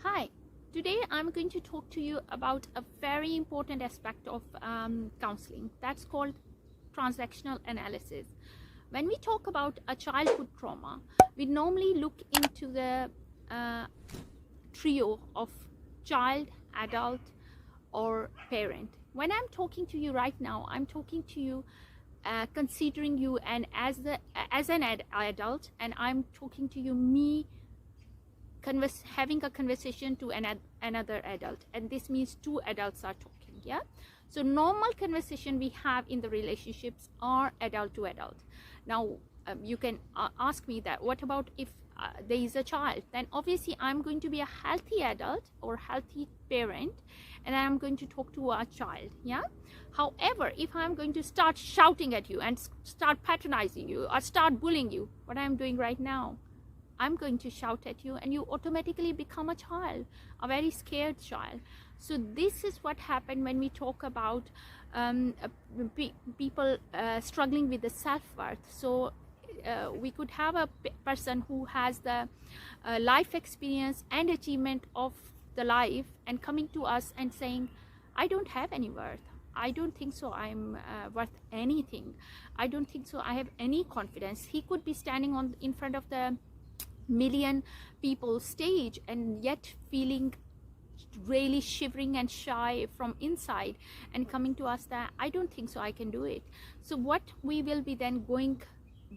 Hi, today I'm going to talk to you about a very important aspect of counseling that's called transactional analysis. When we talk about a childhood trauma, we normally look into the uh, trio of child, adult, or parent. When I'm talking to you right now, I'm talking to you considering you and as an adult, and I'm talking to you me having a conversation to another adult, and this means two adults are talking. Yeah, so normal conversation we have in the relationships are adult to adult. Now you can ask me that what about if there is a child? Then obviously I'm going to be a healthy adult or healthy parent, and I'm going to talk to a child. Yeah, however, if I'm going to start shouting at you and start patronizing you or start bullying you, what I'm doing right now, I'm going to shout at you, and you automatically become a child, a very scared child. So this is what happened when we talk about people struggling with the self-worth. So we could have a person who has the life experience and achievement of the life and coming to us and saying, I don't have any worth. I don't think so I'm worth anything. I don't think so I have any confidence. He could be standing in front of the million people stage and yet feeling really shivering and shy from inside and coming to us that I don't think so I can do it. So what we will be then going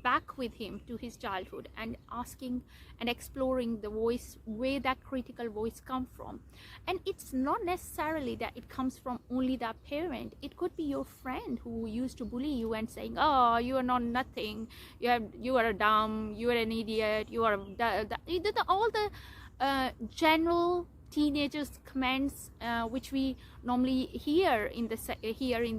back with him to his childhood and asking and exploring the voice, where that critical voice come from. And it's not necessarily that it comes from only that parent. It could be your friend who used to bully you and saying, oh, you are not nothing, you are a dumb, you are an idiot, you are all the general teenagers comments which we normally hear in the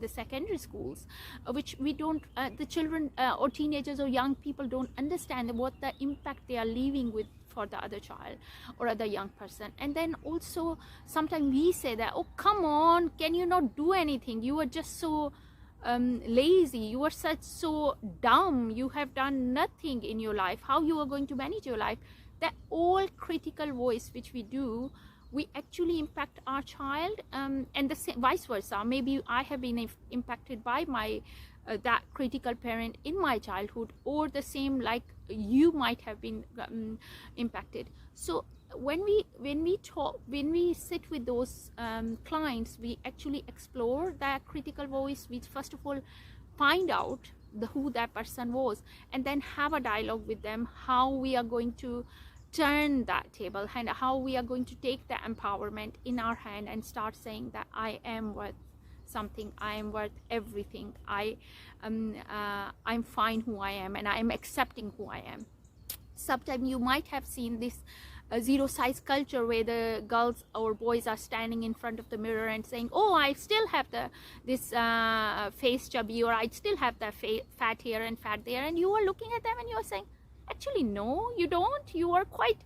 secondary schools, which we don't the children or teenagers or young people don't understand what the impact they are leaving with for the other child or other young person. And then also sometimes we say that, oh come on, can you not do anything, you are just so lazy, you are so dumb, you have done nothing in your life, how you are going to manage your life. That all critical voice which we do, we actually impact our child, and the same vice versa. Maybe I have been impacted by my that critical parent in my childhood, or the same like you might have been impacted. So when we sit with those clients, we actually explore that critical voice. We first of all find out who that person was, and then have a dialogue with them, how we are going to turn that table and how we are going to take the empowerment in our hand and start saying that I am worth something, I am worth everything, I'm fine who I am, and I am accepting who I am. Sometimes you might have seen this zero size culture where the girls or boys are standing in front of the mirror and saying, oh, I still have this face chubby, or I still have that fat here and fat there, and you are looking at them and you are saying, actually no, you don't, you are quite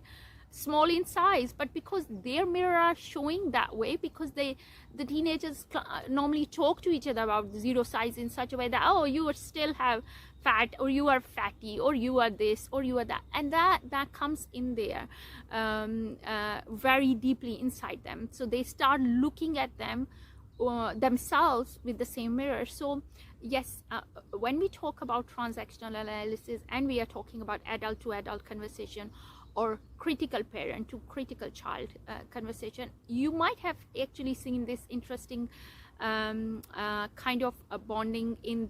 small in size. But because their mirror are showing that way, because the teenagers normally talk to each other about zero size in such a way that, oh, you still have fat, or you are fatty, or you are this, or you are that, and that comes in there very deeply inside them. So they start looking at themselves with the same mirror. So yes, when we talk about transactional analysis and we are talking about adult to adult conversation or critical parent to critical child conversation, you might have actually seen this interesting kind of bonding in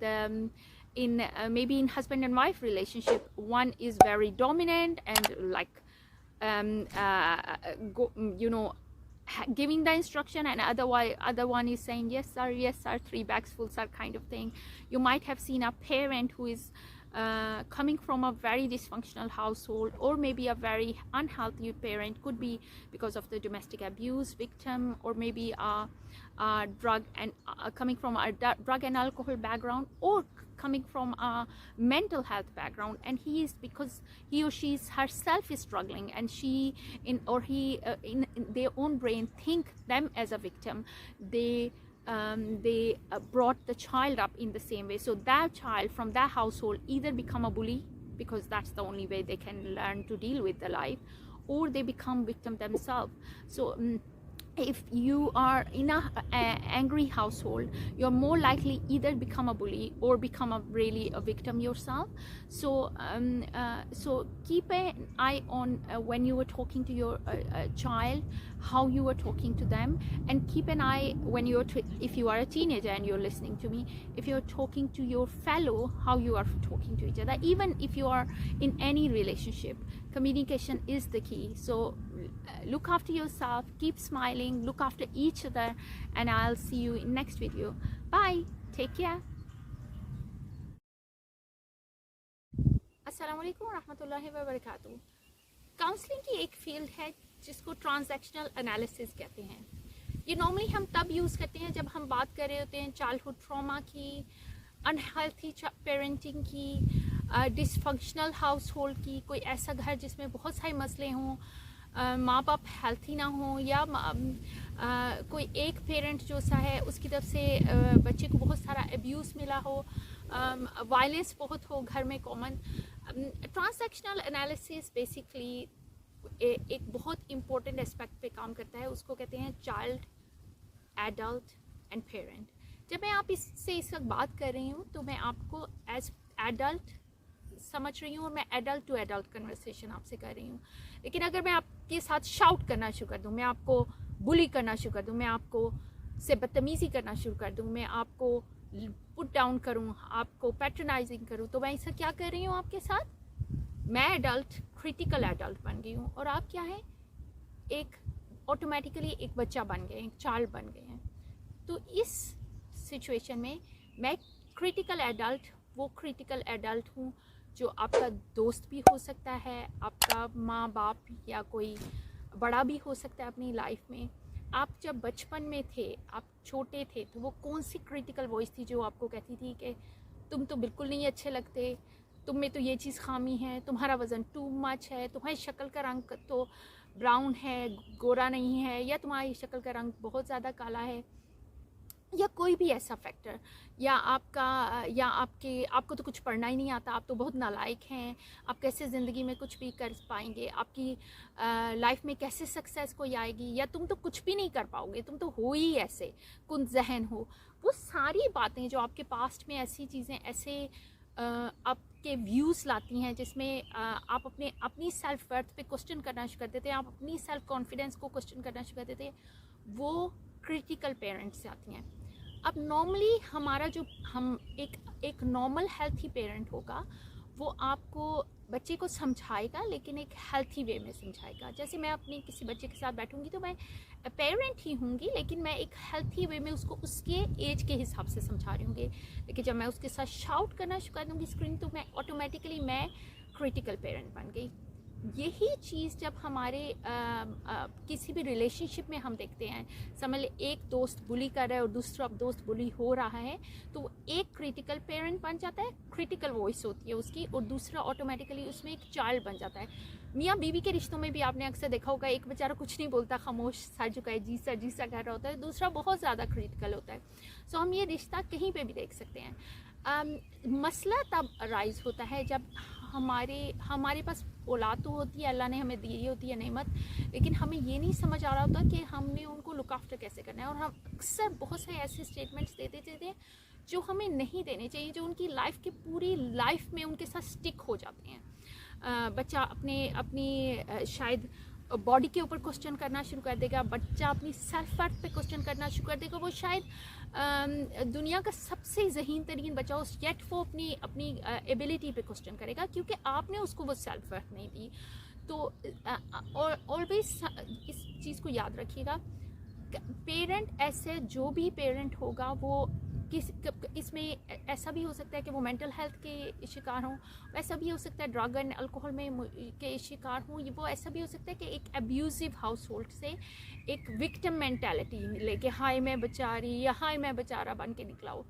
maybe in husband and wife relationship. One is very dominant and like giving the instruction, and other one is saying yes sir, 3 bags full sir kind of thing. You might have seen a parent who is coming from a very dysfunctional household, or maybe a very unhealthy parent, could be because of the domestic abuse victim, or maybe a drug and coming from a drug and alcohol background, or coming from a mental health background, and because he or she herself is struggling, and she in their own brain think them as a victim. They brought the child up in the same way. So that child from that household either become a bully, because that's the only way they can learn to deal with the life, or they become victim themselves. So if you are in a angry household, you're more likely either become a bully or become a victim yourself. So so keep an eye on when you are talking to your child, how you are talking to them, and keep an eye when you're if you are a teenager and you're listening to me, if you're talking to your fellow, how you are talking to each other. Even if you are in any relationship, communication is the key. So look after yourself, keep smiling, look after each other, and I'll see you in next video. Bye, take care. अस्सलाम वालेकुम रहमतुल्लाहि व बरकातहू। Counselling की एक field है जिसको transactional analysis कहते हैं। ये नॉर्मली हम तब यूज़ करते हैं जब हम बात कर रहे होते हैं चाइल्डहुड ट्रॉमा की, अनहेल्थी पेरेंटिंग की, डिसफंक्शनल हाउस होल्ड की, कोई ऐसा घर जिसमें बहुत सारे मसले हों, माँ बाप हेल्थी ना हो, या कोई एक पेरेंट जो सा है उसकी तरफ से बच्चे को बहुत सारा अब्यूज़ मिला हो, वायलेंस बहुत हो घर में कॉमन। ट्रांजैक्शनल एनालिसिस बेसिकली एक बहुत इम्पोर्टेंट एस्पेक्ट पे काम करता है, उसको कहते हैं चाइल्ड, एडल्ट एंड पेरेंट। जब मैं आप इससे इस वक्त बात कर रही हूँ तो मैं आपको एज एडल्ट समझ रही हूँ और मैं एडल्ट टू एडल्ट कन्वर्सेशन आपसे कर रही हूँ। लेकिन अगर मैं आपके साथ शाउट करना शुरू कर दूँ, मैं आपको बुली करना शुरू कर दूँ, मैं आपको से बदतमीज़ी करना शुरू कर दूँ, मैं आपको पुट डाउन करूँ, आपको पैट्रनाइजिंग करूँ, तो मैं इससे क्या कर रही हूँ आपके साथ? मैं एडल्ट, क्रिटिकल एडल्ट बन गई हूँ और आप क्या हैं? एक ऑटोमेटिकली एक बच्चा बन गए, एक चाइल्ड बन गए हैं। तो इस सिचुएशन में मैं क्रिटिकल एडल्ट, वो क्रिटिकल एडल्ट हूँ जो आपका दोस्त भी हो सकता है, आपका माँ बाप या कोई बड़ा भी हो सकता है अपनी लाइफ में। आप जब बचपन में थे, आप छोटे थे, तो वो कौन सी क्रिटिकल वॉइस थी जो आपको कहती थी कि तुम तो बिल्कुल नहीं अच्छे लगते, तुम में तो ये चीज़ खामी है, तुम्हारा वज़न टू मच है, तुम्हारी शक्ल का रंग तो ब्राउन है, गोरा नहीं है, या तुम्हारी शक्ल का रंग बहुत ज़्यादा काला है, या कोई भी ऐसा फैक्टर, या आपको तो कुछ पढ़ना ही नहीं आता, आप तो बहुत नालायक हैं, आप कैसे ज़िंदगी में कुछ भी कर पाएंगे, आपकी लाइफ में कैसे सक्सेस कोई आएगी, या तुम तो कुछ भी नहीं कर पाओगे, तुम तो हो ही ऐसे, कुन जहन हो। वो सारी बातें जो आपके पास्ट में ऐसी चीज़ें, ऐसे आपके व्यूज़ लाती हैं जिसमें आप अपनी सेल्फ वर्थ पे क्वेश्चन करना शुरू कर देते हैं, आप अपनी सेल्फ कॉन्फिडेंस को क्वेश्चन करना शुरू कर देते हैं, वो क्रिटिकल पेरेंट्स से आती हैं। अब नॉर्मली हमारा जो हम एक नॉर्मल हेल्थी पेरेंट होगा, वो आपको बच्चे को समझाएगा, लेकिन एक हेल्थी वे में समझाएगा। जैसे मैं अपनी किसी बच्चे के साथ बैठूंगी तो मैं पेरेंट ही होंगी, लेकिन मैं एक हेल्थी वे में उसको उसके एज के हिसाब से समझा रही होंगी। लेकिन जब मैं उसके साथ शाउट करना शुरू कर दूँगी स्क्रीन, तो मैं ऑटोमेटिकली मैं क्रिटिकल पेरेंट बन गई। यही चीज़ जब हमारे किसी भी रिलेशनशिप में हम देखते हैं, समझ ले एक दोस्त बुली कर रहा है और दूसरा दोस्त बुली हो रहा है, तो एक क्रिटिकल पेरेंट बन जाता है, क्रिटिकल वॉइस होती है उसकी, और दूसरा ऑटोमेटिकली उसमें एक चाइल्ड बन जाता है। मियाँ बीवी के रिश्तों में भी आपने अक्सर देखा होगा, एक बेचारा कुछ नहीं बोलता, खामोश सर झुकाए जी सा कह रहा होता है, दूसरा बहुत ज़्यादा क्रिटिकल होता है। सो हम ये रिश्ता कहीं पे भी देख सकते हैं। मसला तब राइज होता है जब हमारे पास औलाद तो होती है, अल्लाह ने हमें दी होती है नेमत, लेकिन हमें ये नहीं समझ आ रहा होता कि हमने उनको लुक आफ्टर कैसे करना है। और हम अक्सर बहुत सारे ऐसे स्टेटमेंट्स देते हैं जो हमें नहीं देने चाहिए, जो उनकी लाइफ की पूरी लाइफ में उनके साथ स्टिक हो जाते हैं। बच्चा अपनी शायद बॉडी के ऊपर क्वेश्चन करना शुरू कर देगा, बच्चा अपनी सेल्फ वर्थ पे क्वेश्चन करना शुरू कर देगा। वो शायद दुनिया का सबसे ज़हीन तरीन बच्चा हो, येट वो अपनी एबिलिटी पे क्वेश्चन करेगा, क्योंकि आपने उसको वो सेल्फ वर्थ नहीं दी। तो ऑलवेज इस चीज़ को याद रखिएगा, पेरेंट ऐसे जो भी पेरेंट होगा वो इसमें ऐसा भी हो सकता है कि वो मेंटल हेल्थ के शिकार हों, वैसा भी हो सकता है ड्रग एंड अल्कोहल में के शिकार हों, वो ऐसा भी हो सकता है कि एक एब्यूजिव हाउस होल्ड से एक विक्टिम मेंटालिटी लेके हाय मैं बेचारी या हाय मैं बेचारा बन के निकला हो।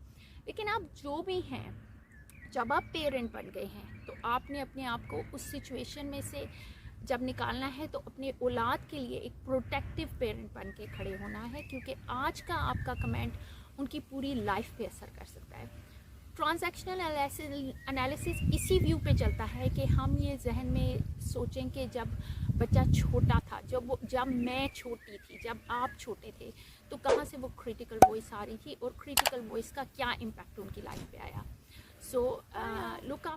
लेकिन आप जो भी हैं, जब आप पेरेंट बन गए हैं, तो आपने अपने आप को उस सिचुएशन में से जब निकालना है तो अपने औलाद के लिए एक प्रोटेक्टिव पेरेंट बन के खड़े होना है, क्योंकि आज का आपका कमेंट उनकी पूरी लाइफ पे असर कर सकता है। ٹرانزیکشنل انالیسس اسی ویو پہ چلتا ہے کہ ہم یہ ذہن میں سوچیں کہ جب بچہ چھوٹا تھا، جب میں چھوٹی تھی، جب آپ چھوٹے تھے، تو کہاں سے وہ کریٹیکل وائس آ رہی تھی اور کریٹیکل وائس کا کیا امپیکٹ ان کی لائف پہ آیا. سو لک